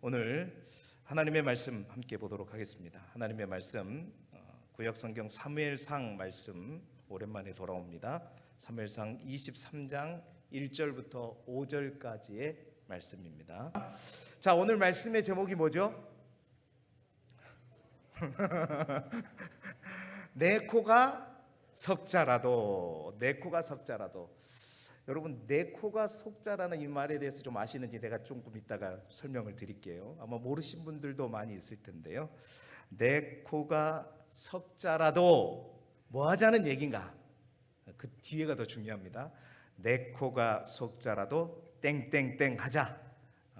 오늘 하나님의 말씀 함께 보도록 하겠습니다. 하나님의 말씀 구약성경 사무엘상 말씀 오랜만에 돌아옵니다. 사무엘상 23장 1절부터 5절까지의 말씀입니다. 자, 오늘 말씀의 제목이 뭐죠? 내 코가 석자라도, 내 코가 석자라도. 여러분, 내 코가 석자라는 이 말에 대해서 좀 아시는지 내가 조금 이따가 설명을 드릴게요. 아마 모르신 분들도 많이 있을 텐데요. 내 코가 석자라도 뭐 하자는 얘기인가? 그 뒤에가 더 중요합니다. 내 코가 석자라도 땡땡땡 하자.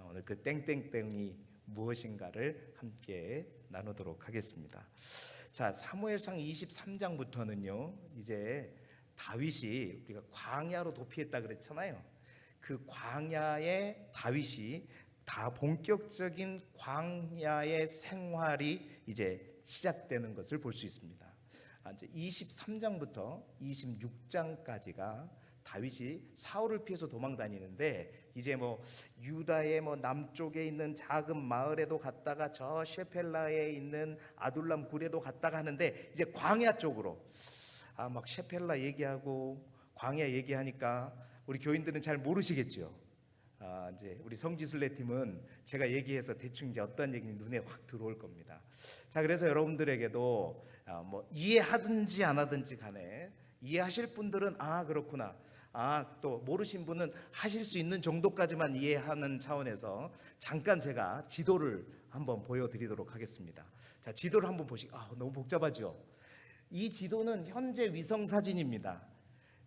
오늘 그 땡땡땡이 무엇인가를 함께 나누도록 하겠습니다. 자, 사무엘상 23장부터는요 이제 다윗이, 우리가 광야로 도피했다 그랬잖아요. 그 광야의 다윗이 다 본격적인 광야의 생활이 이제 시작되는 것을 볼 수 있습니다. 이제 23장부터 26장까지가 다윗이 사울을 피해서 도망 다니는데, 이제 유다의 남쪽에 있는 작은 마을에도 갔다가 저 셰펠라에 있는 아둘람 굴에도 갔다가 하는데, 이제 광야 쪽으로 막 셰펠라 얘기하고 광야 얘기하니까 우리 교인들은 잘 모르시겠죠. 이제 우리 성지순례 팀은 제가 얘기해서 대충 이제 어떤 얘기인지 눈에 확 들어올 겁니다. 자, 그래서 여러분들에게도 이해하든지 안 하든지 간에 이해하실 분들은 그렇구나, 또 모르신 분은 하실 수 있는 정도까지만 이해하는 차원에서 잠깐 제가 지도를 한번 보여드리도록 하겠습니다. 자, 지도를 한번 보시고, 너무 복잡하죠. 이 지도는 현재 위성 사진입니다.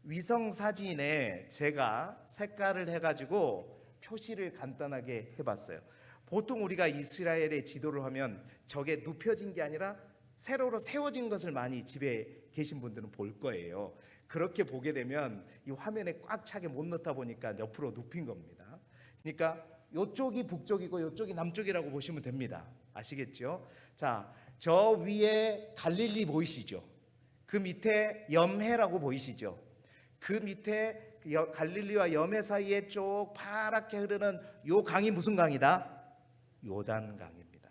위성 사진에 제가 색깔을 해가지고 표시를 간단하게 해봤어요. 보통 우리가 이스라엘의 지도를 하면 저게 눕혀진 게 아니라 세로로 세워진 것을 많이 집에 계신 분들은 볼 거예요. 그렇게 보게 되면 이 화면에 꽉 차게 못 넣다 보니까 옆으로 눕힌 겁니다. 그러니까 이쪽이 북쪽이고 이쪽이 남쪽이라고 보시면 됩니다. 아시겠죠? 자, 저 위에 갈릴리 보이시죠? 그 밑에 염해라고 보이시죠? 그 밑에 갈릴리와 염해 사이에 쭉 파랗게 흐르는 요 강이 무슨 강이다? 요단강입니다.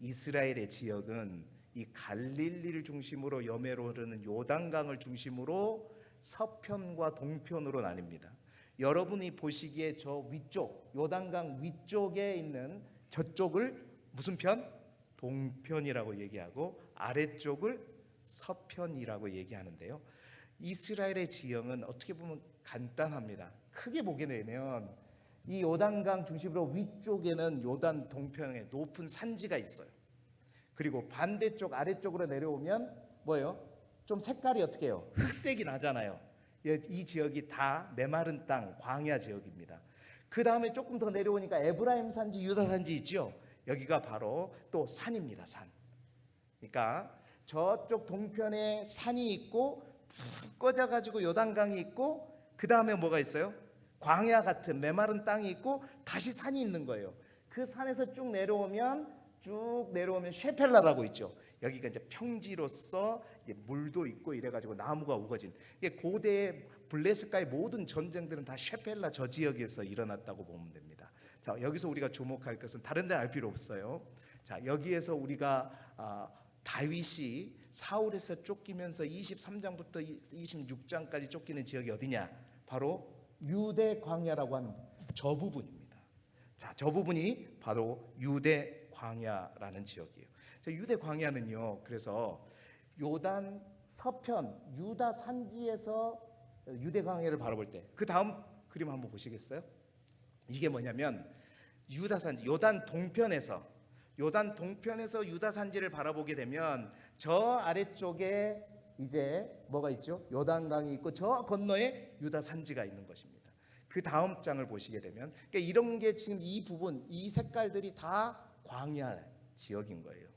이스라엘의 지역은 이 갈릴리를 중심으로 염해로 흐르는 요단강을 중심으로 서편과 동편으로 나뉩니다. 여러분이 보시기에 저 위쪽, 요단강 위쪽에 있는 저쪽을 무슨 편? 동편이라고 얘기하고 아래쪽을 서편이라고 얘기하는데요. 이스라엘의 지형은 어떻게 보면 간단합니다. 크게 보게 되면 이 요단강 중심으로 위쪽에는 요단 동편에 높은 산지가 있어요. 그리고 반대쪽 아래쪽으로 내려오면 뭐예요? 좀 색깔이 어떻게 해요? 흑색이 나잖아요. 이 지역이 다 메마른 땅, 광야 지역입니다. 그 다음에 조금 더 내려오니까 에브라임 산지, 유다 산지 있죠. 여기가 바로 또 산입니다. 산. 그러니까 저쪽 동편에 산이 있고 푹 꺼져가지고 요단강이 있고, 그 다음에 뭐가 있어요? 광야 같은 메마른 땅이 있고 다시 산이 있는 거예요. 그 산에서 쭉 내려오면 셰펠라라고 있죠. 여기가 이제 평지로서 물도 있고 이래가지고 나무가 우거진, 이게 고대의 블레셋과의 모든 전쟁들은 다 셰펠라 저 지역에서 일어났다고 보면 됩니다. 자, 여기서 우리가 주목할 것은 다른 데는 알 필요 없어요. 자, 여기에서 우리가 다윗이 사울에서 쫓기면서 23장부터 26장까지 쫓기는 지역이 어디냐? 바로 유대 광야라고 하는 저 부분입니다. 자, 저 부분이 바로 유대 광야라는 지역이에요. 자, 유대 광야는요, 그래서 요단 서편 유다 산지에서 유대 광야를 바라볼 때, 그 다음 그림 한번 보시겠어요? 이게 뭐냐면 유다 산지, 요단 동편에서 유다 산지를 바라보게 되면 저 아래쪽에 이제 뭐가 있죠? 요단강이 있고 저 건너에 유다 산지가 있는 것입니다. 그 다음 장을 보시게 되면, 그러니까 이런 게 지금 이 부분, 이 색깔들이 다 광야 지역인 거예요.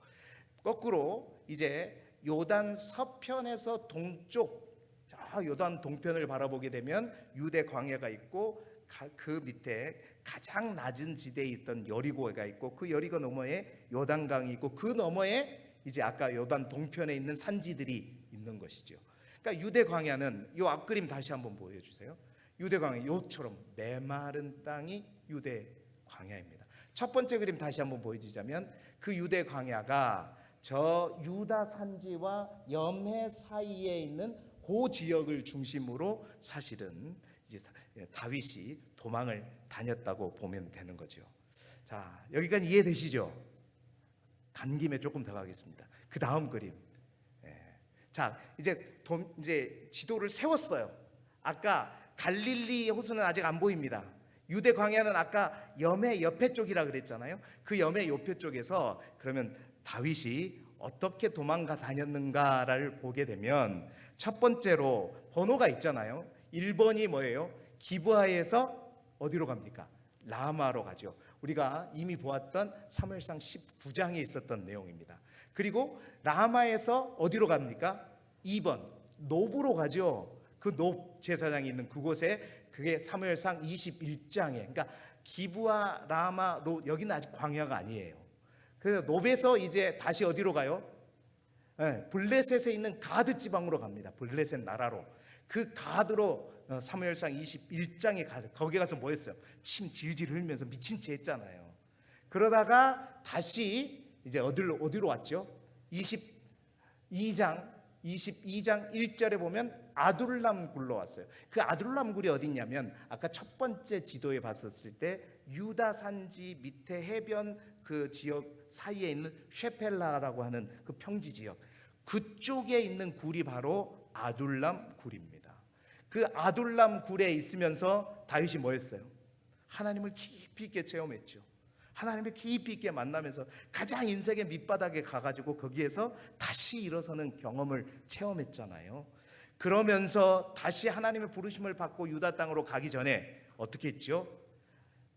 거꾸로 이제 요단 서편에서 동쪽, 저 요단 동편을 바라보게 되면 유대 광야가 있고, 그 밑에 가장 낮은 지대에 있던 여리고가 있고, 그 여리고 너머에 요단강이 있고, 그 너머에 이제 아까 요단 동편에 있는 산지들이 있는 것이죠. 그러니까 유대 광야는 요 앞그림 다시 한번 보여주세요. 유대 광야, 요처럼 메마른 땅이 유대 광야입니다. 첫 번째 그림 다시 한번 보여주자면 그 유대 광야가 저 유다 산지와 염해 사이에 있는 그 지역을 중심으로 사실은 이제 다윗이 도망을 다녔다고 보면 되는 거죠. 자, 여기까지 이해되시죠? 간 김에 조금 더 가겠습니다. 그 다음 그림. 자, 이제 지도를 세웠어요. 아까 갈릴리 호수는 아직 안 보입니다. 유대 광야는 아까 염해 옆에 쪽이라 그랬잖아요. 그 염해 옆에 쪽에서 그러면 다윗이 어떻게 도망가 다녔는가를 보게 되면 첫 번째로 번호가 있잖아요. 1번이 뭐예요? 기브아에서 어디로 갑니까? 라마로 가죠. 우리가 이미 보았던 사무엘상 19장에 있었던 내용입니다. 그리고 라마에서 어디로 갑니까? 2번 노브로 가죠. 그 노브 제사장이 있는 그곳에, 그게 사무엘상 21장에, 그러니까 기브아, 라마, 여기는 아직 광야가 아니에요. 그래서 노브에서 이제 다시 어디로 가요? 블레셋에 있는 가드 지방으로 갑니다. 블레셋 나라로. 그 가드로 사무엘상 21장에 가서 거기 가서 뭐 했어요? 침 질질 흘리면서 미친 채 했잖아요. 그러다가 다시 이제 어디로 왔죠? 22장 1절에 보면 아둘람 굴로 왔어요. 그 아둘람 굴이 어디냐면 아까 첫 번째 지도에 봤었을 때 유다 산지 밑에 해변 그 지역 사이에 있는 쉐펠라라고 하는 그 평지 지역, 그쪽에 있는 굴이 바로 아둘람 굴입니다. 그 아둘람 굴에 있으면서 다윗이 뭐 했어요? 하나님을 깊이 있게 체험했죠. 하나님을 깊이 있게 만나면서 가장 인생의 밑바닥에 가가지고 거기에서 다시 일어서는 경험을 체험했잖아요. 그러면서 다시 하나님의 부르심을 받고 유다 땅으로 가기 전에 어떻게 했죠?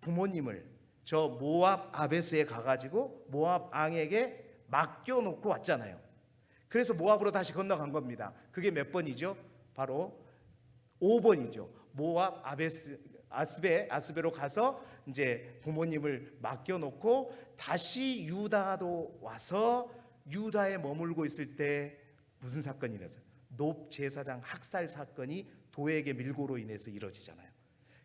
부모님을 저 모압 아베스에 가가지고 모압 왕에게 맡겨놓고 왔잖아요. 그래서 모압으로 다시 건너간 겁니다. 그게 몇 번이죠? 바로 5번이죠. 모압 아스베로 가서 이제 부모님을 맡겨놓고 다시 유다로 와서 유다에 머물고 있을 때 무슨 사건이 일어나요? 높 제사장 학살 사건이 도에게 밀고로 인해서 이루어지잖아요.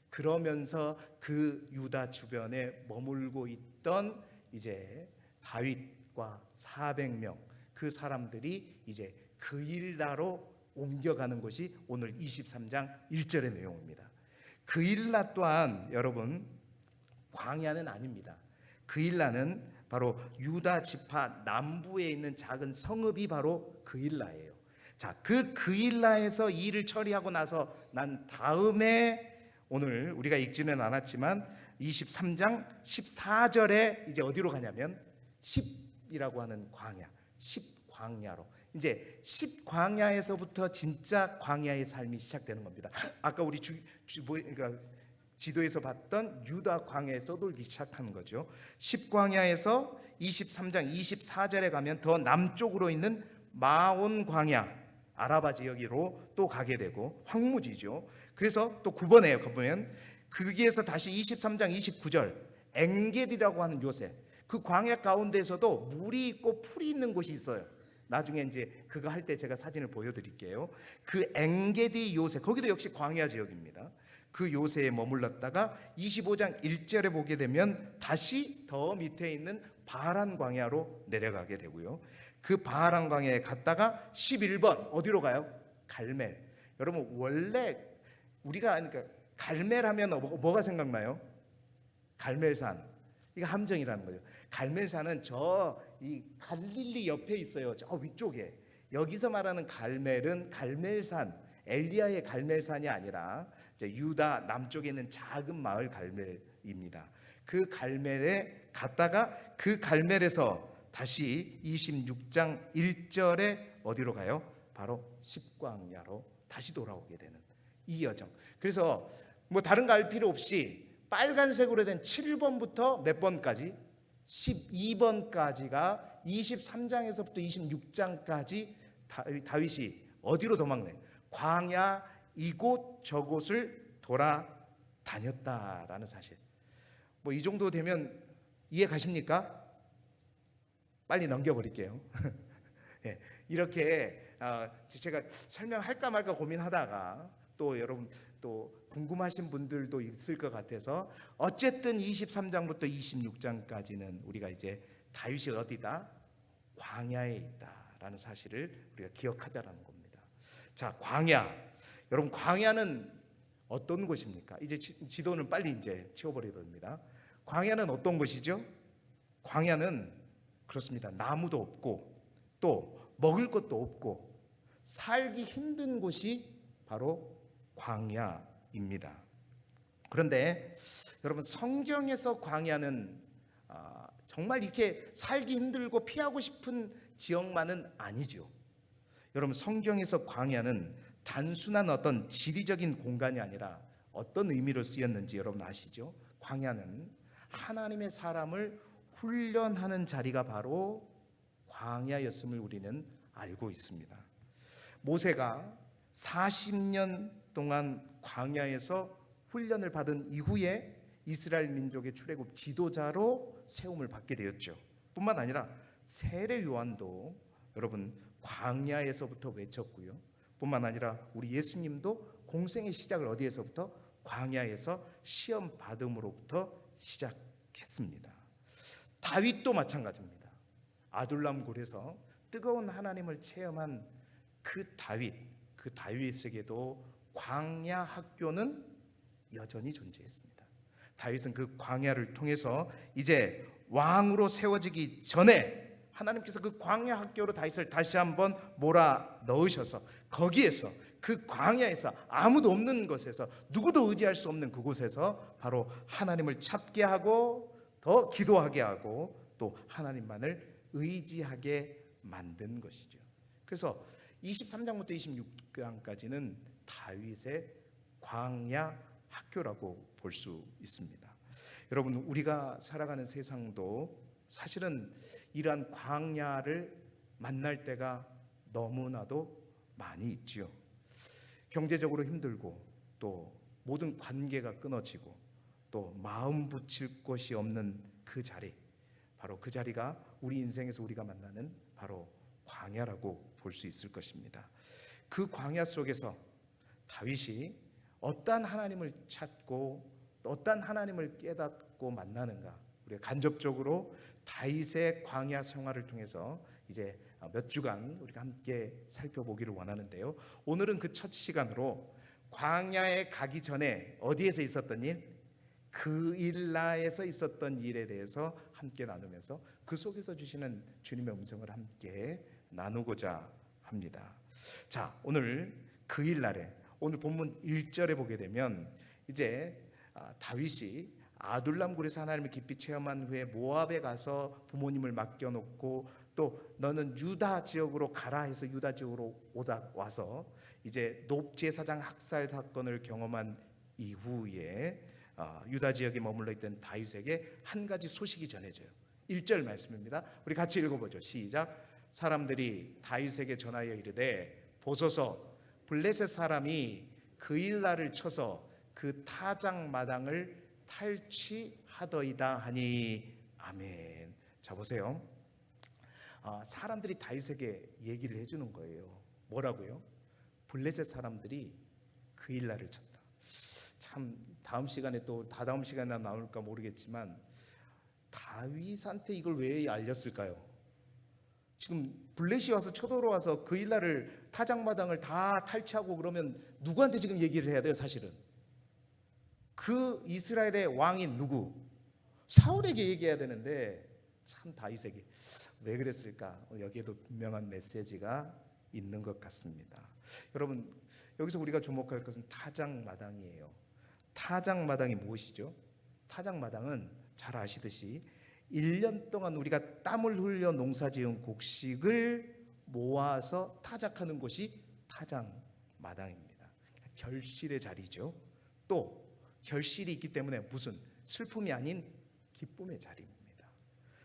그러면서 그 유다 주변에 머물고 있던 이제 다윗과 400명 그 사람들이 이제 그일라로 옮겨가는 것이 오늘 23장 1절의 내용입니다. 그일라 또한 여러분 광야는 아닙니다. 그일라는 바로 유다 지파 남부에 있는 작은 성읍이 바로 그일라예요. 자, 그 그일라에서 이 일을 처리하고 나서 난 다음에 오늘 우리가 읽지는 않았지만 23장 14절에 이제 어디로 가냐면 10이라고 하는 광야, 10광야로, 이제 10광야에서부터 진짜 광야의 삶이 시작되는 겁니다. 아까 우리 그러니까 지도에서 봤던 유다 광야에서 떠돌기 시작하는 거죠. 10광야에서 23장 24절에 가면 더 남쪽으로 있는 마온 광야, 아라바 지역으로 또 가게 되고 황무지죠. 그래서 또 9번에 가보면 거기에서 다시 23장 29절 엥게디라고 하는 요새, 그 광야 가운데에서도 물이 있고 풀이 있는 곳이 있어요. 나중에 이제 그거 할 때 제가 사진을 보여드릴게요. 그 엥게디 요새, 거기도 역시 광야 지역입니다. 그 요새에 머물렀다가 25장 1절에 보게 되면 다시 더 밑에 있는 바란 광야로 내려가게 되고요. 그 바란 광야에 갔다가 11번 어디로 가요? 갈멜. 여러분 원래 우리가 그러니까 갈멜 하면 뭐가 생각나요? 갈멜산. 이거 함정이라는 거죠. 갈멜산은 저 이 갈릴리 옆에 있어요. 저 위쪽에. 여기서 말하는 갈멜은 갈멜산, 엘리야의 갈멜산이 아니라 유다 남쪽에 있는 작은 마을 갈멜입니다. 그 갈멜에 갔다가 그 갈멜에서 다시 26장 1절에 어디로 가요? 바로 10광야로 다시 돌아오게 되는 이 여정. 그래서 뭐 다른 거 알 필요 없이 빨간색으로 된 7번부터 몇 번까지? 12번까지가 23장에서부터 26장까지 다윗이 어디로 도망가요? 광야 이곳 저곳을 돌아다녔다라는 사실. 뭐 이 정도 되면 이해 가십니까? 빨리 넘겨버릴게요. 이렇게 제가 설명할까 말까 고민하다가 또 여러분 또 궁금하신 분들도 있을 것 같아서 어쨌든 23장부터 26장까지는 우리가 이제 다윗이 어디다? 광야에 있다라는 사실을 우리가 기억하자라는 겁니다. 자, 광야. 여러분, 광야는 어떤 곳입니까? 이제 지도는 빨리 이제 치워버려야 됩니다. 광야는 어떤 곳이죠? 광야는 그렇습니다. 나무도 없고 또 먹을 것도 없고 살기 힘든 곳이 바로 광야입니다. 그런데 여러분, 성경에서 광야는 정말 이렇게 살기 힘들고 피하고 싶은 지역만은 아니죠. 여러분, 성경에서 광야는 단순한 어떤 지리적인 공간이 아니라 어떤 의미로 쓰였는지 여러분 아시죠? 광야는 하나님의 사람을 훈련하는 자리가 바로 광야였음을 우리는 알고 있습니다. 모세가 40년 동안 광야에서 훈련을 받은 이후에 이스라엘 민족의 출애굽 지도자로 세움을 받게 되었죠. 뿐만 아니라 세례 요한도 여러분 광야에서부터 외쳤고요. 뿐만 아니라 우리 예수님도 공생의 시작을 어디에서부터? 광야에서 시험 받음으로부터 시작했습니다. 다윗도 마찬가지입니다. 아둘람 굴에서 뜨거운 하나님을 체험한 그 다윗에게도 광야 학교는 여전히 존재했습니다. 다윗은 그 광야를 통해서 이제 왕으로 세워지기 전에 하나님께서 그 광야 학교로 다윗을 다시 한번 몰아 넣으셔서 거기에서 그 광야에서 아무도 없는 곳에서 누구도 의지할 수 없는 그곳에서 바로 하나님을 찾게 하고 더 기도하게 하고 또 하나님만을 의지하게 만든 것이죠. 그래서 23장부터 26장까지는 다윗의 광야 학교라고 볼 수 있습니다. 여러분, 우리가 살아가는 세상도 사실은 이러한 광야를 만날 때가 너무나도 많이 있지요. 경제적으로 힘들고 또 모든 관계가 끊어지고 또 마음 붙일 곳이 없는 그 자리, 바로 그 자리가 우리 인생에서 우리가 만나는 바로 광야라고 볼 수 있을 것입니다. 그 광야 속에서 다윗이 어떠한 하나님을 찾고 어떠한 하나님을 깨닫고 만나는가, 우리가 간접적으로 다윗의 광야 생활을 통해서 이제 몇 주간 우리가 함께 살펴보기를 원하는데요. 오늘은 그 첫 시간으로 광야에 가기 전에 어디에서 있었던 일? 그일라에서 있었던 일에 대해서 함께 나누면서 그 속에서 주시는 주님의 음성을 함께 나누고자 합니다. 자, 오늘 그일날에 오늘 본문 1절에 보게 되면 이제 다윗이 아둘람 굴에서 하나님을 깊이 체험한 후에 모압에 가서 부모님을 맡겨놓고 또 너는 유다 지역으로 가라 해서 유다 지역으로 와서 이제 높 제사장 학살 사건을 경험한 이후에 유다 지역에 머물러 있던 다윗에게 한 가지 소식이 전해져요. 1절 말씀입니다. 우리 같이 읽어보죠. 시작. 사람들이 다윗에게 전하여 이르되 보소서 블레셋 사람이 그일라를 쳐서 그 타작 마당을 탈취하더이다 하니 아멘. 자, 보세요. 사람들이 다윗에게 얘기를 해주는 거예요. 뭐라고요? 블레셋 사람들이 그일라를 쳤다. 참 다음 시간에 또 다다음 시간에 나올까 모르겠지만 다윗한테 이걸 왜 알렸을까요? 지금 블레셋이 와서 쳐들어와서 그일라를 타작마당을 다 탈취하고 그러면 누구한테 지금 얘기를 해야 돼요? 사실은 그 이스라엘의 왕인 누구? 사울에게 얘기해야 되는데 참 다윗에게 왜 그랬을까? 여기에도 분명한 메시지가 있는 것 같습니다. 여러분, 여기서 우리가 주목할 것은 타작마당이에요. 타작마당이 무엇이죠? 타작마당은 잘 아시듯이 1년 동안 우리가 땀을 흘려 농사지은 곡식을 모아서 타작하는 곳이 타작마당입니다. 결실의 자리죠. 또 결실이 있기 때문에 무슨 슬픔이 아닌 기쁨의 자리입니다.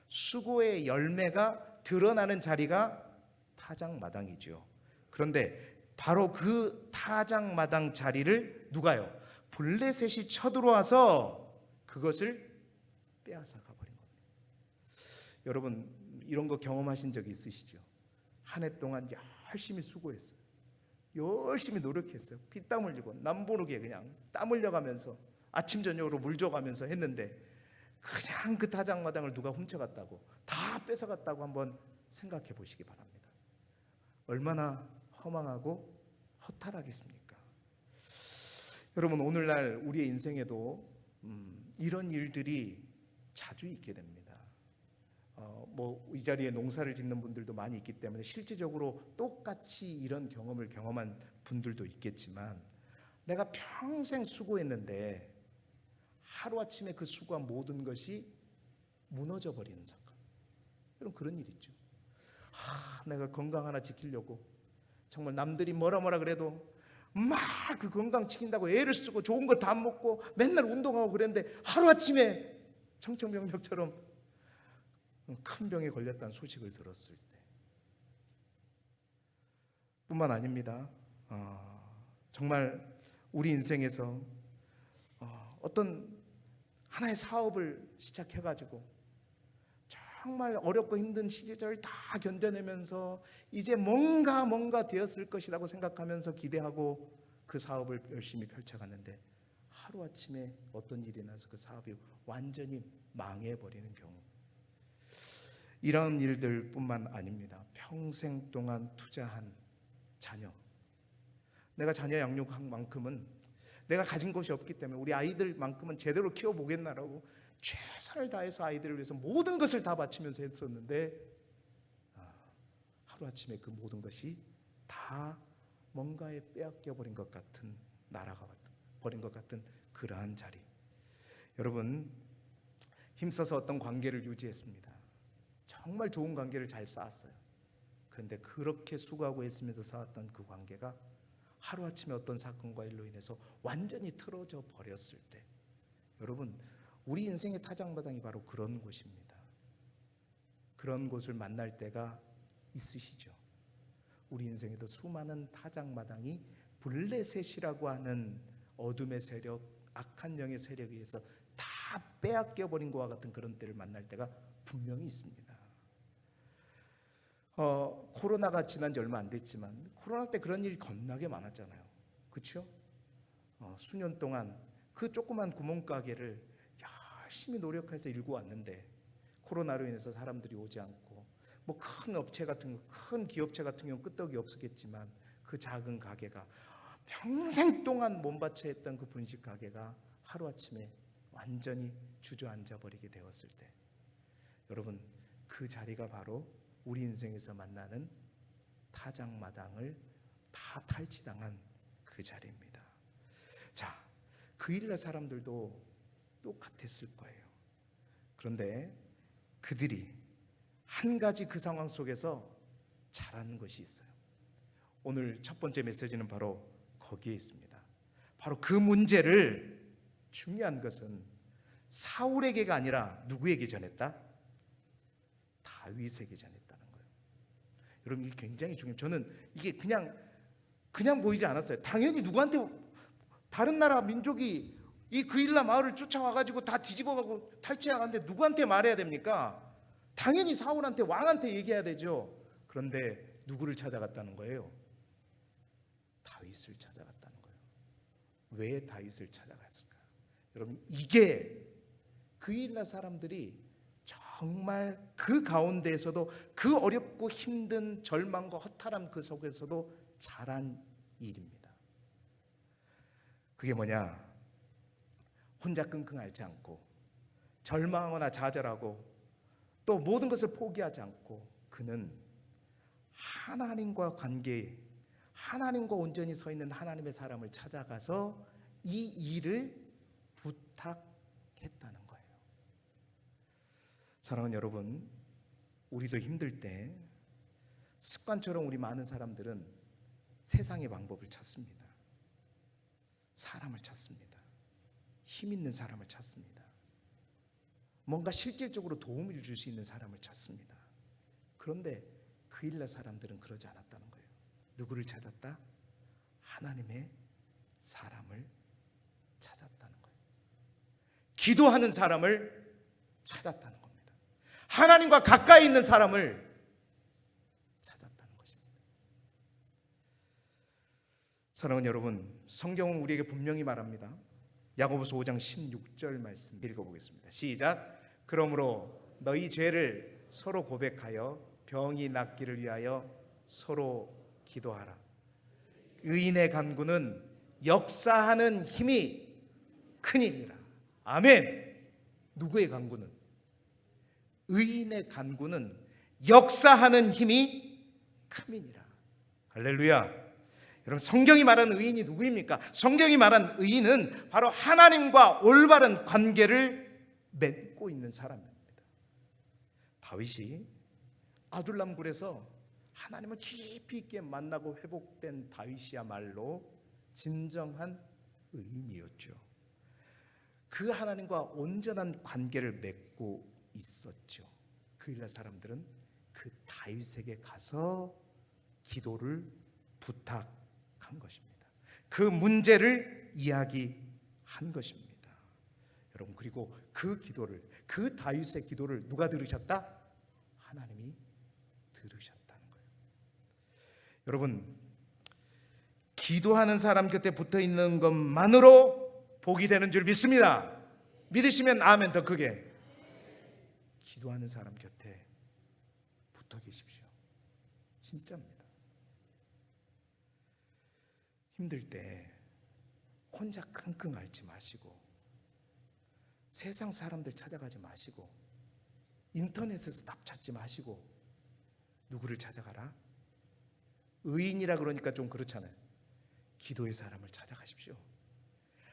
수고의 열매가 드러나는 자리가 타작마당이죠. 그런데 바로 그 타작마당 자리를 누가요? 블레셋이 쳐들어와서 그것을 빼앗아 가버린 겁니다. 여러분, 이런 거 경험하신 적 있으시죠? 한 해 동안 열심히 수고했어요. 열심히 노력했어요. 피땀 흘리고 남부르게 그냥 땀 흘려가면서 아침 저녁으로 물 줘가면서 했는데 그냥 그 타작마당을 누가 훔쳐갔다고, 다 뺏어갔다고 한번 생각해 보시기 바랍니다. 얼마나 허망하고 허탈하겠습니까? 여러분, 오늘날 우리의 인생에도 이런 일들이 자주 있게 됩니다. 이 자리에 농사를 짓는 분들도 많이 있기 때문에 실질적으로 똑같이 이런 경험을 경험한 분들도 있겠지만, 내가 평생 수고했는데 하루아침에 그 수고한 모든 것이 무너져 버리는 사건. 여러분, 그런 일 있죠. 내가 건강 하나 지키려고 정말 남들이 뭐라 그래도 막 그 건강 지킨다고 애를 쓰고 좋은 거 다 먹고 맨날 운동하고 그랬는데 하루아침에 청천벽력처럼 큰 병에 걸렸다는 소식을 들었을 때 뿐만 아닙니다. 정말 우리 인생에서 어떤 하나의 사업을 시작해가지고 정말 어렵고 힘든 시절을 다 견뎌내면서 이제 뭔가 되었을 것이라고 생각하면서 기대하고 그 사업을 열심히 펼쳐갔는데 하루아침에 어떤 일이 나서 그 사업이 완전히 망해버리는 경우, 이런 일들 뿐만 아닙니다. 평생 동안 투자한 자녀, 내가 자녀 양육한 만큼은 내가 가진 것이 없기 때문에 우리 아이들만큼은 제대로 키워보겠나라고 최선을 다해서 아이들을 위해서 모든 것을 다 바치면서 했었는데 하루아침에 그 모든 것이 다 뭔가에 빼앗겨버린 것 같은, 날아가 버린 것 같은 그러한 자리. 여러분, 힘써서 어떤 관계를 유지했습니다. 정말 좋은 관계를 잘 쌓았어요. 그런데 그렇게 수고하고 애쓰면서 쌓았던 그 관계가 하루아침에 어떤 사건과 일로 인해서 완전히 틀어져 버렸을 때, 여러분, 우리 인생의 타작마당이 바로 그런 곳입니다. 그런 곳을 만날 때가 있으시죠? 우리 인생에도 수많은 타작마당이 블레셋이라고 하는 어둠의 세력, 악한 영의 세력에 의해서 다 빼앗겨버린 것과 같은 그런 때를 만날 때가 분명히 있습니다. 코로나가 지난 지 얼마 안 됐지만 코로나 때 그런 일이 겁나게 많았잖아요. 그렇죠? 수년 동안 그 조그만 구멍가게를 열심히 노력해서 일구 왔는데 코로나로 인해서 사람들이 오지 않고, 뭐 큰 업체 같은 거, 큰 기업체 같은 경우는 끄떡이 없었겠지만 그 작은 가게가 평생 동안 몸바쳐 했던 그 분식 가게가 하루아침에 완전히 주저앉아 버리게 되었을 때, 여러분, 그 자리가 바로 우리 인생에서 만나는 타작마당을 다 탈취당한 그 자리입니다. 자, 그 일날 사람들도 똑같았을 거예요. 그런데 그들이 한 가지 그 상황 속에서 잘하는 것이 있어요. 오늘 첫 번째 메시지는 바로 거기에 있습니다. 바로 그 문제를, 중요한 것은 사울에게가 아니라 누구에게 전했다? 다윗에게 전했다는 거예요. 여러분, 이게 굉장히 중요해요. 저는 이게 그냥 보이지 않았어요. 당연히 누구한테, 다른 나라 민족이 이 그일라 마을을 쫓아와가지고 다 뒤집어가고 탈취해가는데 누구한테 말해야 됩니까? 당연히 사울한테, 왕한테 얘기해야 되죠. 그런데 누구를 찾아갔다는 거예요? 다윗을 찾아갔다는 거예요. 왜 다윗을 찾아갔을까? 여러분, 이게 그일라 사람들이 정말 그 가운데에서도, 그 어렵고 힘든 절망과 허탈함 그 속에서도 잘한 일입니다. 그게 뭐냐? 혼자 끙끙 앓지 않고, 절망하거나 좌절하고, 또 모든 것을 포기하지 않고, 그는 하나님과 관계, 하나님과 온전히 서 있는 하나님의 사람을 찾아가서 이 일을 부탁했다는 거예요. 사랑하는 여러분, 우리도 힘들 때 습관처럼 우리 많은 사람들은 세상의 방법을 찾습니다. 사람을 찾습니다. 힘 있는 사람을 찾습니다. 뭔가 실질적으로 도움을 줄 수 있는 사람을 찾습니다. 그런데 그일라 사람들은 그러지 않았다는 거예요. 누구를 찾았다? 하나님의 사람을 찾았다는 거예요. 기도하는 사람을 찾았다는 겁니다. 하나님과 가까이 있는 사람을 찾았다는 것입니다. 사랑하는 여러분, 성경은 우리에게 분명히 말합니다. 야고보서 5장 16절 말씀 읽어보겠습니다. 시작. 그러므로 너희 죄를 서로 고백하여 병이 낫기를 위하여 서로 기도하라. 의인의 간구는 역사하는 힘이 크니라. 아멘. 누구의 간구는? 의인의 간구는 역사하는 힘이 크니라. 할렐루야. 여러분, 성경이 말하는 의인이 누구입니까? 성경이 말하는 의인은 바로 하나님과 올바른 관계를 맺고 있는 사람입니다. 다윗이 아둘람 굴에서 하나님을 깊이 있게 만나고 회복된 다윗이야말로 진정한 의인이었죠. 그 하나님과 온전한 관계를 맺고 있었죠. 그 일날 사람들은 그 다윗에게 가서 기도를 부탁한 것입니다. 그 문제를 이야기한 것입니다. 여러분, 그리고 그 기도를, 그 다윗의 기도를 누가 들으셨다? 하나님이 들으셨다는 거예요. 여러분, 기도하는 사람 곁에 붙어 있는 것만으로 복이 되는 줄 믿습니다. 믿으시면 아멘 더 크게. 기도하는 사람 곁에 붙어 계십시오. 진짜입니다. 힘들 때 혼자 끙끙 앓지 마시고, 세상 사람들 찾아가지 마시고, 인터넷에서 답 찾지 마시고, 누구를 찾아가라? 의인이라 그러니까 좀 그렇잖아요. 기도의 사람을 찾아가십시오.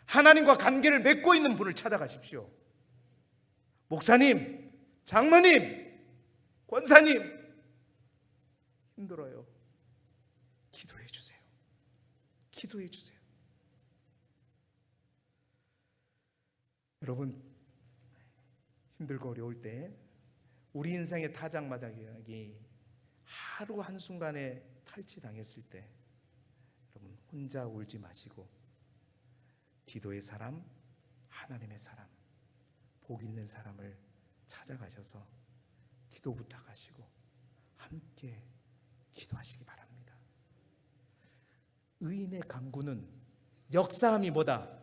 하나님과 관계를 맺고 있는 분을 찾아가십시오. 목사님, 장로님, 권사님, 힘들어요. 기도해 주세요. 기도해 주세요. 여러분, 힘들고 어려울 때 우리 인생의 타작마작이 하루 한순간에 탈취당했을 때 여러분, 혼자 울지 마시고 기도의 사람, 하나님의 사람, 복 있는 사람을 찾아가셔서 기도 부탁하시고 함께 기도하시기 바랍니다. 의인의 간구는 역사함이 뭐다?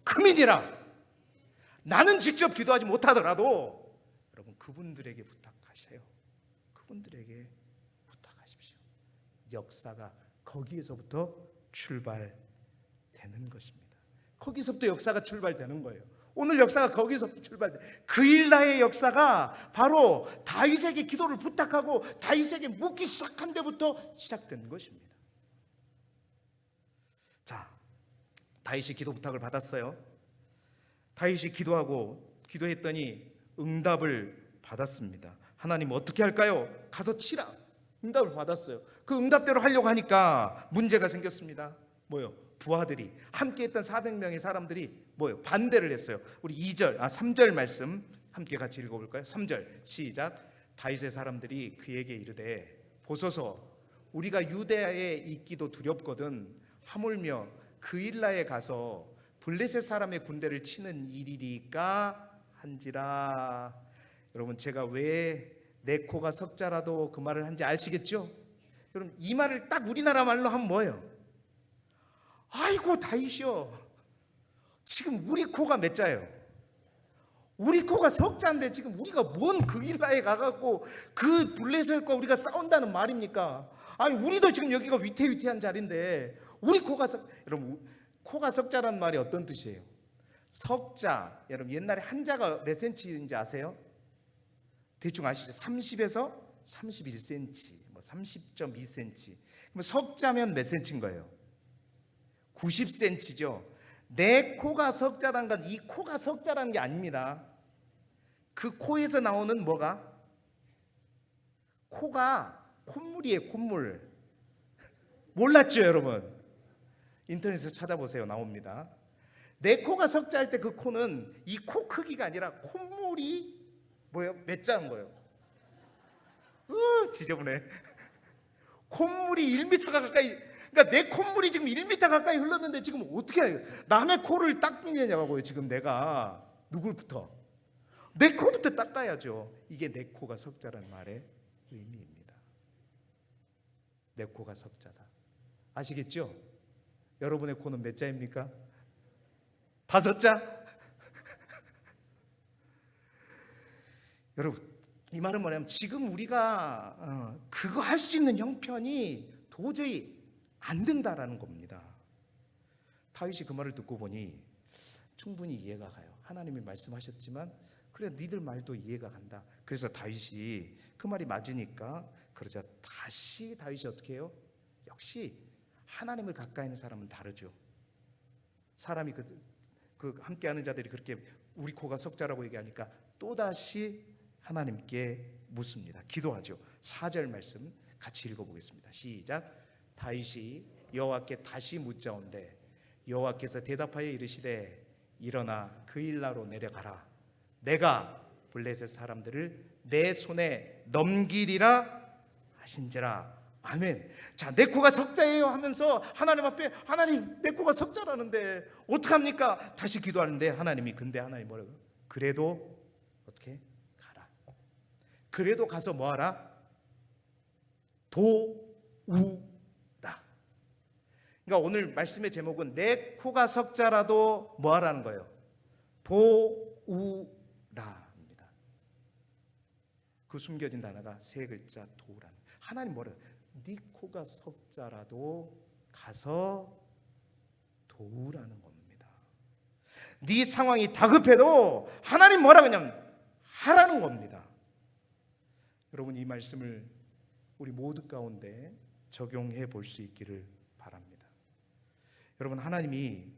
크민이라. 나는 직접 기도하지 못하더라도 여러분, 그분들에게 부탁하세요. 그분들에게 부탁하십시오. 역사가 거기에서부터 출발되는 것입니다. 거기서부터 역사가 출발되는 거예요. 오늘 역사가 거기서 출발돼. 그 일나의 역사가 바로 다윗에게 기도를 부탁하고 다윗에게 묻기 시작한 데부터 시작된 것입니다. 자, 다윗이 기도 부탁을 받았어요. 다윗이 기도했더니 응답을 받았습니다. 하나님 어떻게 할까요? 가서 치라. 응답을 받았어요. 그 응답대로 하려고 하니까 문제가 생겼습니다. 뭐요? 부하들이, 함께했던 400명의 사람들이 뭐요? 반대를 했어요. 우리 3절 말씀 함께 같이 읽어볼까요? 3절 시작. 다윗의 사람들이 그에게 이르되 보소서, 우리가 유대에 있기도 두렵거든 하물며 그일라에 가서 블레셋 사람의 군대를 치는 일이리까 한지라. 여러분, 제가 왜 내 코가 석자라도 그 말을 한지 아시겠죠? 여러분, 이 말을 딱 우리나라 말로 하면 뭐예요? 아이고 다윗이요, 지금 우리 코가 몇 자예요? 우리 코가 석자인데 지금 우리가 뭔 그일라에 가갖고 그 블레셋과 우리가 싸운다는 말입니까? 아니, 우리도 지금 여기가 위태위태한 자리인데 우리 코가 여러분, 코가 석자라는 말이 어떤 뜻이에요? 석자, 여러분 옛날에 한자가 몇 센치인지 아세요? 대충 아시죠? 30에서 31cm, 뭐 30.2cm. 그럼 석자면 몇 cm인 거예요? 90cm죠. 내 코가 석자라는 건 이 코가 석자라는 게 아닙니다. 그 코에서 나오는 뭐가? 코가 콧물이에요, 콧물. 몰랐죠, 여러분? 인터넷에서 찾아보세요. 나옵니다. 내 코가 석자일 때 그 코는 이 코 크기가 아니라 콧물이 뭐예요? 몇 자인 거예요? 지저분해. 콧물이 1m 가까이, 그러니까 내 콧물이 지금 1m 가까이 흘렀는데 지금 어떻게 해요? 남의 코를 닦느냐고요. 지금 내가 누구부터? 내 코부터 닦아야죠. 이게 내 코가 석자라는 말의 의미입니다. 내 코가 석자다. 아시겠죠? 여러분의 코는 몇 자입니까? 5자? 여러분, 이 말은 뭐냐면 지금 우리가 그거 할 수 있는 형편이 도저히 안 된다라는 겁니다. 다윗이 그 말을 듣고 보니 충분히 이해가 가요. 하나님이 말씀하셨지만 그래, 니들 말도 이해가 간다. 그래서 다윗이 그 말이 맞으니까 그러자 다시 다윗이 어떻게 해요? 역시 하나님을 가까이 있는 사람은 다르죠. 사람이 그 함께하는 자들이 그렇게 우리 코가 석자라고 얘기하니까 또다시 하나님께 묻습니다. 기도하죠. 4절 말씀 같이 읽어보겠습니다. 시작. 다윗이 여호와께 다시 묻자온데 여호와께서 대답하여 이르시되 일어나 그 일나로 내려가라. 내가 블레셋 사람들을 내 손에 넘기리라 하신지라. 아멘. 자, 내 코가 석자예요 하면서 하나님 앞에 하나님 내 코가 석자라는데 어떡합니까? 다시 기도하는데 근데 하나님 뭐라고? 그래도 어떻게? 가라. 그래도 가서 뭐하라? 도우라. 그러니까 오늘 말씀의 제목은 내 코가 석자라도 뭐하라는 거예요? 도우라입니다. 그 숨겨진 단어가 3글자 도우라는. 하나님 뭐래요? 네 코가 석자라도 가서 도우라는 겁니다. 네 상황이 다급해도 하나님 뭐라고 하냐면 하라는 겁니다. 여러분, 이 말씀을 우리 모두 가운데 적용해 볼 수 있기를 바랍니다. 여러분, 하나님이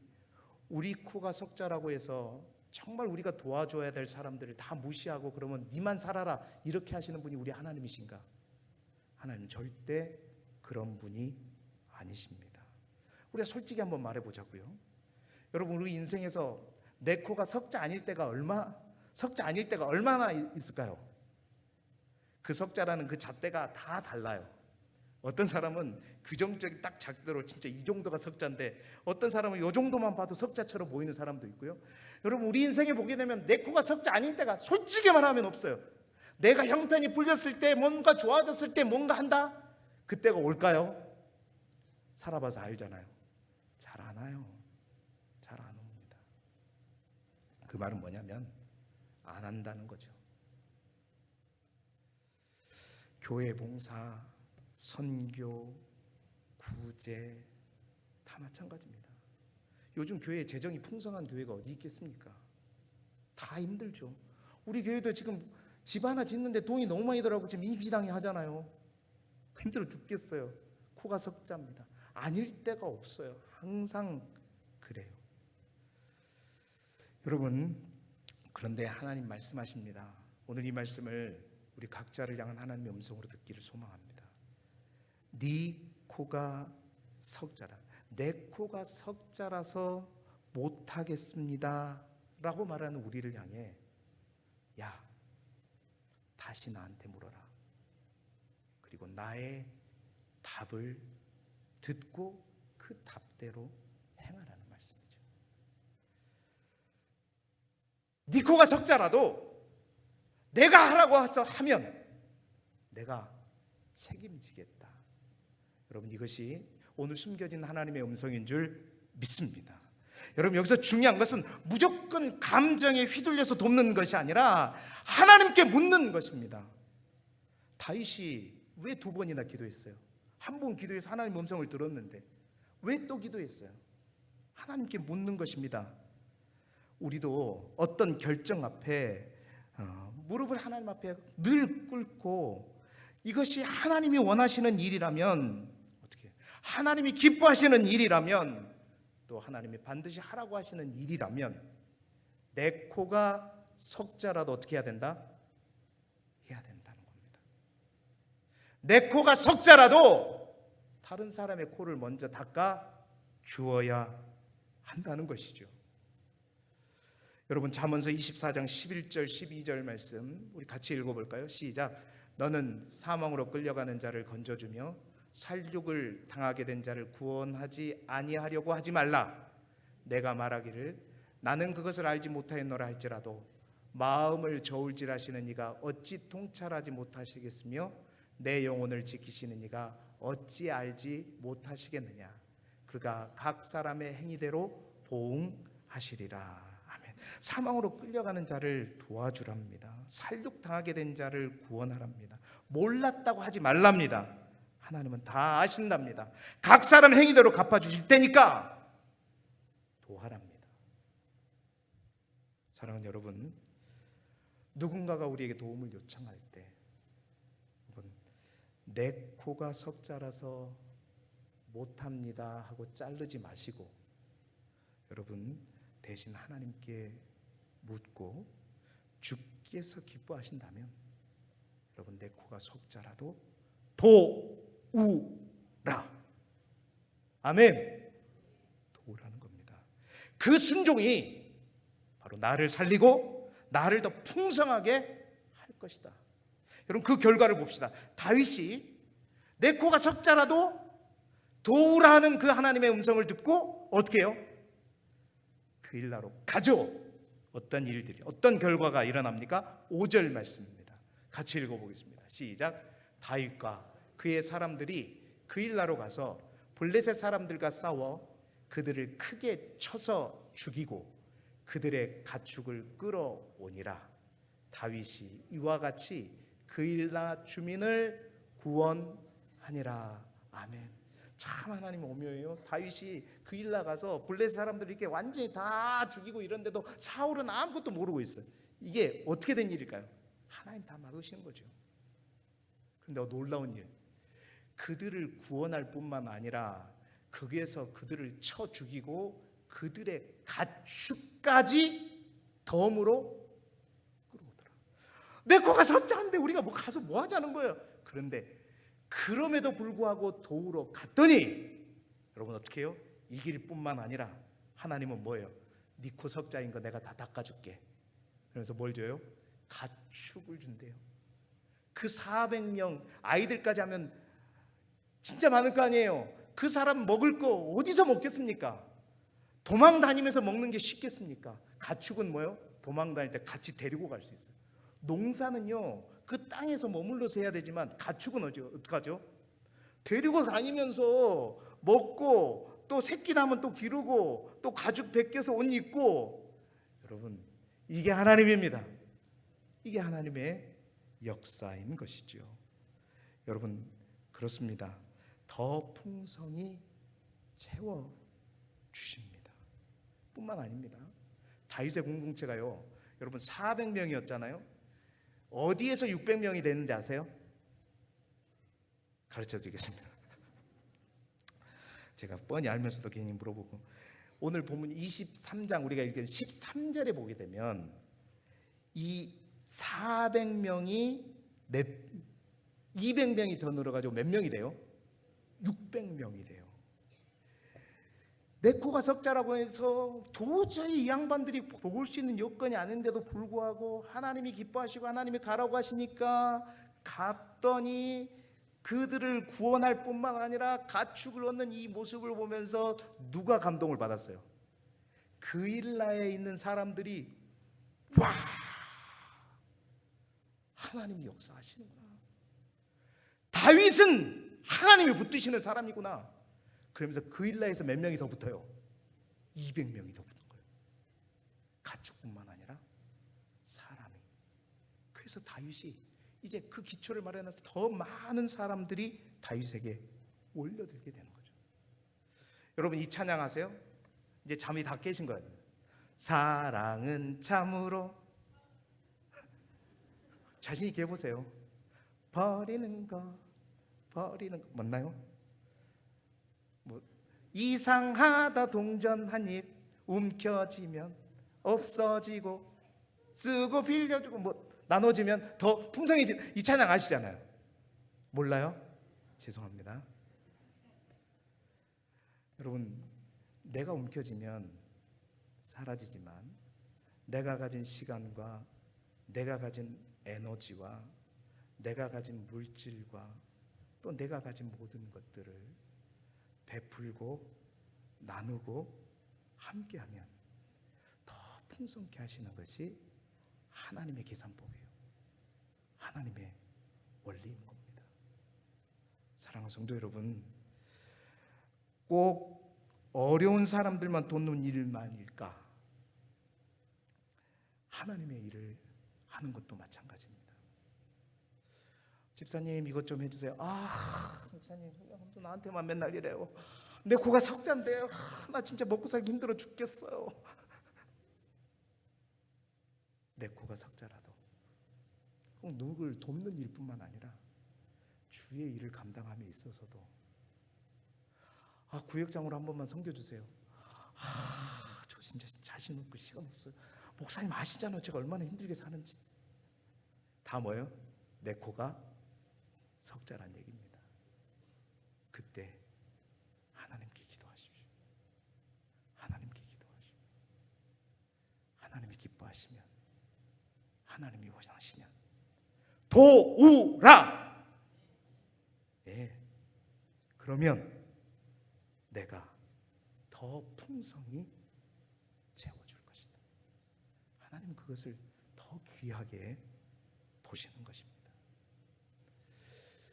우리 코가 석자라고 해서 정말 우리가 도와줘야 될 사람들을 다 무시하고 그러면 니만 살아라 이렇게 하시는 분이 우리 하나님이신가? 하나님은 절대 그런 분이 아니십니다. 우리가 솔직히 한번 말해보자고요. 여러분, 우리 인생에서 내 코가 석자 아닐 때가 얼마나 있을까요? 그 석자라는 그 잣대가 다 달라요. 어떤 사람은 규정적인 딱 작대로 진짜 이 정도가 석자인데 어떤 사람은 이 정도만 봐도 석자처럼 보이는 사람도 있고요. 여러분, 우리 인생에 보게 되면 내 코가 석자 아닐 때가 솔직히 말하면 없어요. 내가 형편이 풀렸을 때, 뭔가 좋아졌을 때 뭔가 한다? 그때가 올까요? 살아봐서 알잖아요. 잘 안 와요. 잘 안 옵니다. 그 말은 뭐냐면 안 한다는 거죠. 교회 봉사, 선교, 구제 다 마찬가지입니다. 요즘 교회에 재정이 풍성한 교회가 어디 있겠습니까? 다 힘들죠. 우리 교회도 지금 집 하나 짓는데 돈이 너무 많이 들어가고 지금 이비당이 하잖아요. 힘들어 죽겠어요. 코가 석자입니다. 아닐 때가 없어요. 항상 그래요. 여러분, 그런데 하나님 말씀하십니다. 오늘 이 말씀을 우리 각자를 향한 하나님의 음성으로 듣기를 소망합니다. 네 코가 석자라. 내 코가 석자라서 못하겠습니다 라고 말하는 우리를 향해 야, 다시 나한테 물어라. 그리고 나의 답을 듣고 그 답대로 행하라는 말씀이죠. 네 코가 석자라도 내가 하라고 해서 하면 내가 책임지겠다. 여러분, 이것이 오늘 숨겨진 하나님의 음성인 줄 믿습니다. 여러분, 여기서 중요한 것은 무조건 감정에 휘둘려서 돕는 것이 아니라 하나님께 묻는 것입니다. 다윗이 왜 2번이나 기도했어요? 한 번 기도해서 하나님의 음성을 들었는데 왜 또 기도했어요? 하나님께 묻는 것입니다. 우리도 어떤 결정 앞에 무릎을 하나님 앞에 늘 꿇고 이것이 하나님이 원하시는 일이라면 어떻게 하나님이 기뻐하시는 일이라면 또 하나님이 반드시 하라고 하시는 일이라면 내 코가 석자라도 어떻게 해야 된다? 해야 된다는 겁니다. 내 코가 석자라도 다른 사람의 코를 먼저 닦아 주어야 한다는 것이죠. 여러분, 잠언서 24장 11절 12절 말씀 우리 같이 읽어볼까요? 시작. 너는 사망으로 끌려가는 자를 건져주며 살육을 당하게 된 자를 구원하지 아니하려고 하지 말라. 내가 말하기를 나는 그것을 알지 못하였노라 할지라도 마음을 저울질하시는 이가 어찌 통찰하지 못하시겠으며 내 영혼을 지키시는 이가 어찌 알지 못하시겠느냐. 그가 각 사람의 행위대로 보응하시리라. 아멘. 사망으로 끌려가는 자를 도와주랍니다. 살육당하게 된 자를 구원하랍니다. 몰랐다고 하지 말랍니다. 하나님은 다 아신답니다. 각 사람 행위대로 갚아주실 테니까 도와랍니다. 사랑하는 여러분, 누군가가 우리에게 도움을 요청할 때 내 코가 석자라서 못합니다 하고 자르지 마시고, 여러분 대신 하나님께 묻고 주께서 기뻐하신다면 여러분 내 코가 석자라도 도우라. 아멘. 도우라는 겁니다. 그 순종이 바로 나를 살리고 나를 더 풍성하게 할 것이다. 여러분 그 결과를 봅시다. 다윗이 내 코가 석자라도 도우라 하는 그 하나님의 음성을 듣고 어떻게 해요? 그 일나로 가죠. 어떤 일들이, 어떤 결과가 일어납니까? 5절 말씀입니다. 같이 읽어보겠습니다. 시작. 다윗과 그의 사람들이 그 일나로 가서 블레셋 사람들과 싸워 그들을 크게 쳐서 죽이고 그들의 가축을 끌어오니라. 다윗이 이와 같이 그 일나 주민을 구원하니라. 아멘. 참 하나님 오묘해요. 다윗이 그 일 나가서 블레셋 사람들을 이렇게 완전히 다 죽이고 이런데도 사울은 아무것도 모르고 있어요. 이게 어떻게 된 일일까요? 하나님 다 막으시는 거죠. 그런데 놀라운 일, 그들을 구원할 뿐만 아니라 거기에서 그들을 쳐 죽이고 그들의 가축까지 덤으로 끌어오더라. 내 코가 석자인데 우리가 뭐 가서 뭐 하자는 거예요. 그런데 그럼에도 불구하고 도우러 갔더니 여러분 어떻게 해요? 이길 뿐만 아니라 하나님은 뭐예요? 네 코 석자인 거 내가 다 닦아줄게. 그래서 뭘 줘요? 가축을 준대요. 그 400명 아이들까지 하면 진짜 많을 거 아니에요. 그 사람 먹을 거 어디서 먹겠습니까? 도망 다니면서 먹는 게 쉽겠습니까? 가축은 뭐예요? 도망 다닐 때 같이 데리고 갈 수 있어요. 농사는요 그 땅에서 머물러서 해야 되지만 가축은 어떡하죠? 데리고 다니면서 먹고 또 새끼 나면 또 기르고 또 가죽 벗겨서 옷 입고. 여러분 이게 하나님입니다. 이게 하나님의 역사인 것이죠. 여러분 그렇습니다. 더 풍성히 채워주십니다. 뿐만 아닙니다. 다윗의 공동체가요 여러분 400명이었잖아요 어디에서 600명이 됐는지 아세요? 가르쳐 드리겠습니다. 제가 뻔히 알면서도 괜히 물어보고, 오늘 본문 23장 우리가 읽은 13절에 보게 되면 이 400명이 200명이 더 늘어가지고 몇 명이 돼요? 600명이 돼요. 내 코가 석자라고 해서 도저히 이 양반들이 먹을 수 있는 여건이 아닌데도 불구하고 하나님이 기뻐하시고 하나님이 가라고 하시니까 갔더니 그들을 구원할 뿐만 아니라 가축을 얻는 이 모습을 보면서 누가 감동을 받았어요? 그 일라에 있는 사람들이 와, 하나님이 역사하시는구나. 다윗은 하나님이 붙드시는 사람이구나. 그러면서 그 일라에서 몇 명이 더 붙어요? 200명이 더 붙은 거예요. 가축뿐만 아니라 사람이. 그래서 다윗이 이제 그 기초를 마련해서 더 많은 사람들이 다윗에게 올려들게 되는 거죠. 여러분 이 찬양 아세요? 이제 잠이 다 깨신 거예요. 사랑은 참으로 자신 있게 해보세요. 버리는 거 맞나요? 뭐 이상하다 동전 한 입 움켜쥐면 없어지고 쓰고 빌려주고 뭐 나눠지면 더 풍성해진 이 찬양 아시잖아요. 몰라요? 죄송합니다. 여러분 내가 움켜쥐면 사라지지만 내가 가진 시간과 내가 가진 에너지와 내가 가진 물질과 또 내가 가진 모든 것들을 베풀고 나누고 함께하면 더 풍성케 하시는 것이 하나님의 계산법이에요. 하나님의 원리인 겁니다. 사랑하는 성도 여러분, 꼭 어려운 사람들만 돕는 일만일까? 하나님의 일을 하는 것도 마찬가지입니다. 집사님 이것 좀 해주세요. 목사님 또 나한테만 맨날 이래요. 내 코가 석자인데요. 나 진짜 먹고 살기 힘들어 죽겠어요. 내 코가 석자라도 꼭 누구를 돕는 일뿐만 아니라 주의 일을 감당함에 있어서도 구역장으로 한 번만 섬겨주세요. 저 진짜 자신 없고 시간 없어요. 목사님 아시잖아요. 제가 얼마나 힘들게 사는지. 다 뭐예요? 내 코가 석자란 얘기입니다. 그때 하나님께 기도하십시오. 하나님께 기도하십시오. 하나님이 기뻐하시면, 하나님이 원하시면 도우라. 예. 그러면 내가 더 풍성히 채워줄 것이다. 하나님은 그것을 더 귀하게 보시는 것입니다.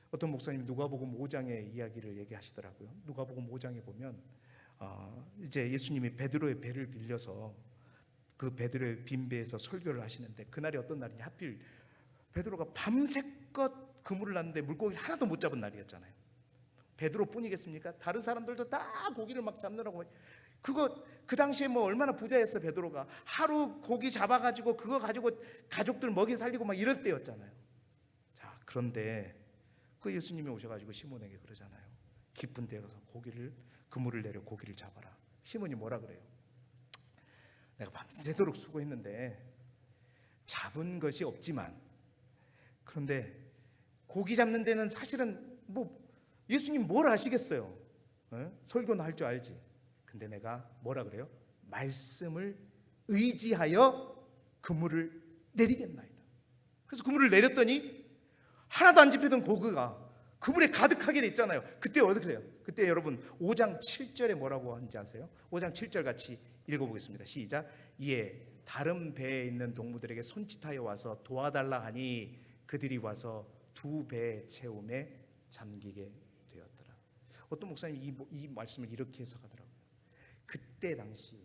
어떤 목사님이 누가복음 5장의 이야기를 얘기하시더라고요. 누가복음 5장에 보면 이제 예수님이 베드로의 배를 빌려서 그 베드로의 빈 배에서 설교를 하시는데, 그날이 어떤 날이냐, 하필 베드로가 밤새껏 그물을 놨는데 물고기를 하나도 못 잡은 날이었잖아요. 베드로뿐이겠습니까? 다른 사람들도 다 고기를 막 잡느라고. 그 당시에 뭐 얼마나 부자였어 베드로가. 하루 고기 잡아가지고 그거 가지고 가족들 먹이 살리고 막 이럴 때였잖아요. 자, 그런데 그 예수님이 오셔가지고 시몬에게 그러잖아요. 깊은 데에 가서 그물을 내려 고기를 잡아라. 시몬이 뭐라 그래요? 내가 밤새도록 수고했는데 잡은 것이 없지만, 그런데 고기 잡는 데는 사실은 뭐 예수님 뭘 아시겠어요? 설교는 할 줄 알지. 근데 내가 뭐라 그래요? 말씀을 의지하여 그물을 내리겠나이다. 그래서 그물을 내렸더니 하나도 안 집히던 고기가 그물에 가득하게 돼 있잖아요. 그때 어떻게 돼요? 그때 여러분 5장 7절에 뭐라고 하는지 아세요? 5장 7절 같이 읽어보겠습니다. 시작. 이에 다른 배에 있는 동무들에게 손짓하여 와서 도와달라 하니 그들이 와서 두 배 채움에 잠기게 되었더라. 어떤 목사님이 이 말씀을 이렇게 해석하더라고요. 그때 당시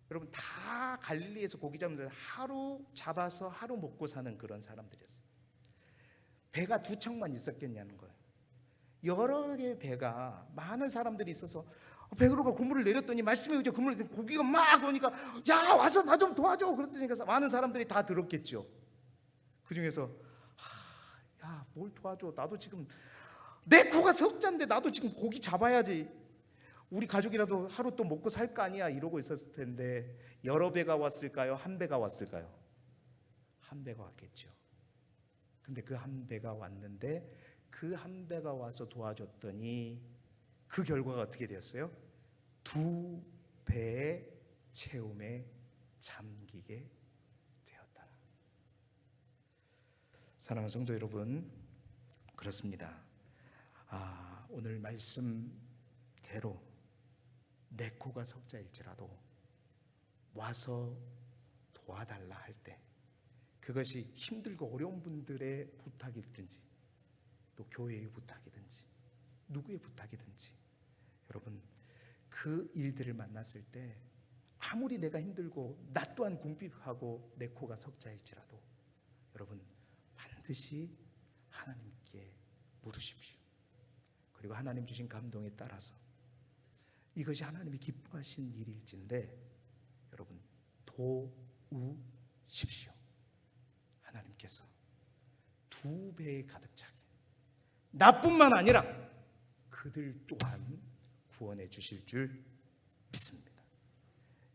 여러분 다 갈릴리에서 고기 잡는 하루 잡아서 하루 먹고 사는 그런 사람들이었어요. 배가 두 척만 있었겠냐는 거예요. 여러 개의 배가 많은 사람들이 있어서 베드로가 그물을 내렸더니 말씀에 의지해 그물을 내리더니 고기가 막 오니까 야 와서 나 좀 도와줘 그랬더니 많은 사람들이 다 들었겠죠. 그 중에서 야 뭘 도와줘, 나도 지금 내 코가 석자인데 나도 지금 고기 잡아야지, 우리 가족이라도 하루 또 먹고 살 거 아니야, 이러고 있었을 텐데 여러 배가 왔을까요? 한 배가 왔을까요? 한 배가 왔겠죠. 근데 그 한 배가 왔는데 그 한 배가 와서 도와줬더니 그 결과가 어떻게 되었어요? 두 배의 채움에 잠기게 되었더라. 사랑하는 성도 여러분, 그렇습니다. 오늘 말씀대로 내 코가 석자일지라도 와서 도와달라 할 때, 그것이 힘들고 어려운 분들의 부탁이든지 또 교회의 부탁이든지 누구의 부탁이든지, 여러분 그 일들을 만났을 때 아무리 내가 힘들고 나 또한 궁핍하고 내 코가 석자일지라도 여러분 반드시 하나님께 물으십시오. 그리고 하나님 주신 감동에 따라서 이것이 하나님이 기뻐하신 일일진데 여러분 도우십시오. 하나님께서 두 배에 가득 차게, 나뿐만 아니라 그들 또한 구원해 주실 줄 믿습니다.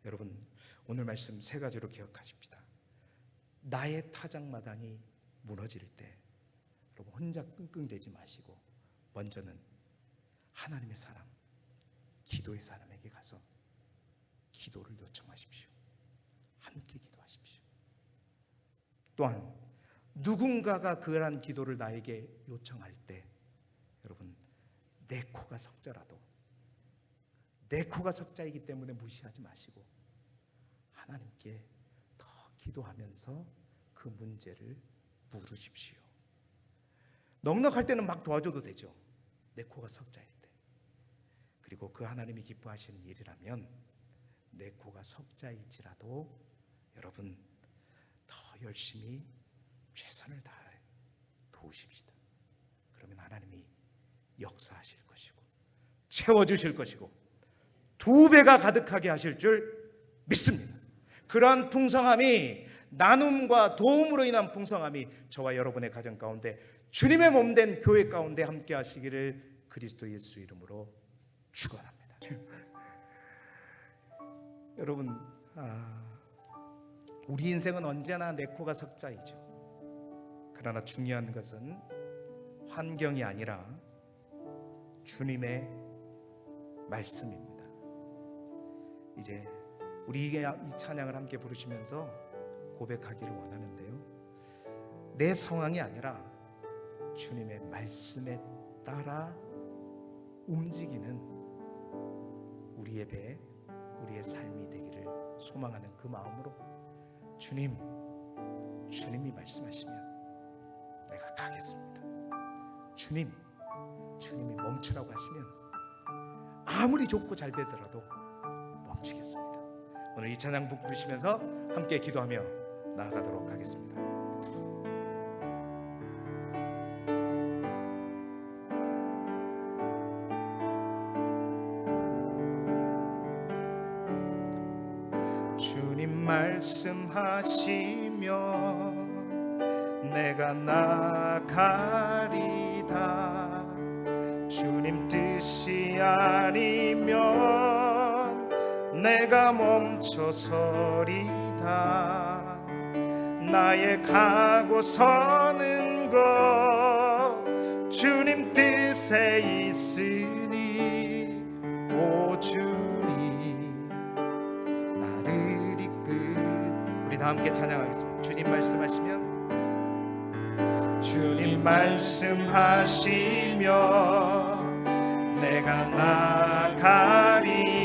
여러분 오늘 말씀 세 가지로 기억하십시다. 나의 타작마당이 무너질 때 여러분 혼자 끙끙대지 마시고 먼저는 하나님의 사람, 기도의 사람에게 가서 기도를 요청하십시오. 함께 기도하십시오. 또한 누군가가 그러한 기도를 나에게 요청할 때 여러분 내 코가 석자라도, 내 코가 석자이기 때문에 무시하지 마시고 하나님께 더 기도하면서 그 문제를 물으십시오. 넉넉할 때는 막 도와줘도 되죠. 내 코가 석자일 때. 그리고 그 하나님이 기뻐하시는 일이라면 내 코가 석자일지라도 여러분 더 열심히 최선을 다해 도우십시다. 그러면 하나님이 역사하실 것이고 채워주실 것이고 2배가 가득하게 하실 줄 믿습니다. 그러한 풍성함이, 나눔과 도움으로 인한 풍성함이 저와 여러분의 가정 가운데, 주님의 몸된 교회 가운데 함께 하시기를 그리스도 예수 이름으로 축원합니다. 여러분, 우리 인생은 언제나 내 코가 석자이죠. 그러나 중요한 것은 환경이 아니라 주님의 말씀입니다. 이제 우리 이 찬양을 함께 부르시면서 고백하기를 원하는데요, 내 상황이 아니라 주님의 말씀에 따라 움직이는 우리의 배, 우리의 삶이 되기를 소망하는 그 마음으로 주님이 말씀하시면 내가 가겠습니다. 주님이 멈추라고 하시면 아무리 좁고 잘 되더라도 멈추겠습니다. 오늘 이 찬양 부르시면서 함께 기도하며 나아가도록 하겠습니다. 주님 말씀하시며 내가 나가리다. 주님 뜻이 아니면 내가 멈춰서리다. 나의 가고 서는 것 주님 뜻에 있으니 오 주님 나를 이끌. 우리 다 함께 찬양하겠습니다. 주님 말씀하시면, 주님 말씀하시며 내가 나가리다.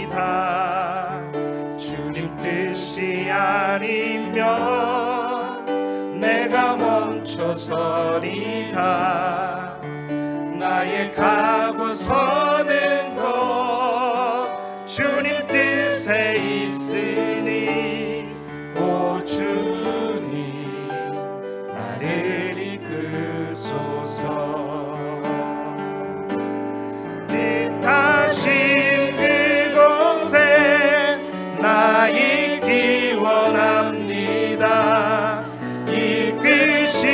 주님 뜻이 아니면 내가 멈춰서리다. 나의 가고 서는 것 주님 뜻에 있으니 오 주님 나를 이끄소서. 뜻하신 그곳에 나 있기 원합니다. 이끄시는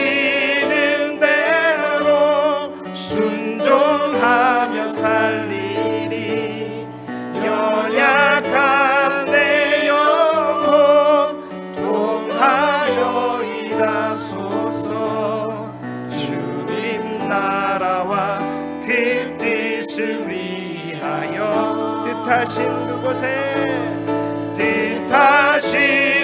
대로 순종하며 살리리. 연약한 내 영혼 통하여 일하소서. 주님 나라와 그 뜻을 위하여 뜻하신 그곳에 뜻하신